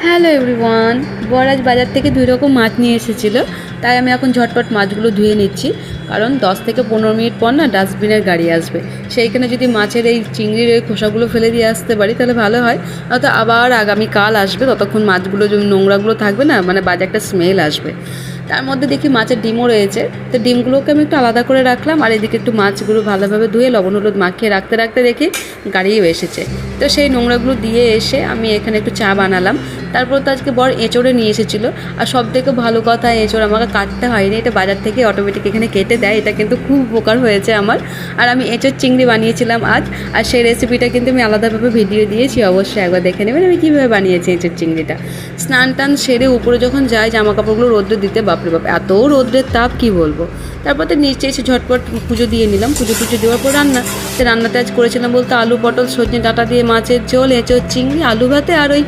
Hello everyone, বর আজ বাজার থেকে 2 রকম মাছ নিয়ে এসেছিলো। তাই আমি এখন ঝটপট মাছগুলো ধুয়ে নিচ্ছি, কারণ 10 থেকে 15 মিনিট পর না ডাস্টবিনের গাড়ি আসবে। সেইখানে যদি মাছের এই চিংড়ির এই খোসাগুলো ফেলে দিয়ে আসতে পারি তাহলে ভালো হয়। নয়তো আবার আগামীকাল আসবে, ততক্ষণ মাছগুলো যদি নোংরাগুলো থাকবে না, মানে বাজে একটা স্মেল আসবে। তার মধ্যে দেখি মাছের ডিমও রয়েছে, তো ডিমগুলোকে আমি একটু আলাদা করে রাখলাম, আর এদিকে একটু মাছগুলো ভালোভাবে ধুয়ে লবণ হলুদ মাখিয়ে রাখতে রাখতে দেখি গাড়িও এসেছে। তো সেই নোংরাগুলো দিয়ে এসে আমি এখানে একটু চা বানালাম। তারপর তো আজকে বর এঁচোড়ে নিয়ে এসেছিলো, আর সব থেকে ভালো কথা এঁচোড় আমাকে কাটতে হয়নি, এটা বাজার থেকে অটোমেটিক এখানে কেটে দেয়। এটা কিন্তু খুব উপকার হয়েছে আমার। আর আমি এঁচোড় চিংড়ি বানিয়েছিলাম আজ, আর সেই রেসিপিটা কিন্তু আমি আলাদাভাবে ভিডিও দিয়েছি, অবশ্যই একবার দেখে নেবেন আমি কীভাবে বানিয়েছি এঁচোড় চিংড়িটা। স্নান টান সেরে উপরে যখন যাই জামা কাপড়গুলো রোদ্রে দিতে, বাপরে বাপ এত রোদ্রের তাপ কী বলবো। তারপর তো নিচে এসে ঝটপট পুজো দিয়ে নিলাম। পুজো দেওয়ার পর রান্নাতে আজ করেছিলাম বলতে আলু পটল সজনে ডাঁটা দিয়ে মাছের ঝোল, এঁচোড় চিংড়ি, আলু ভাতে আর ওই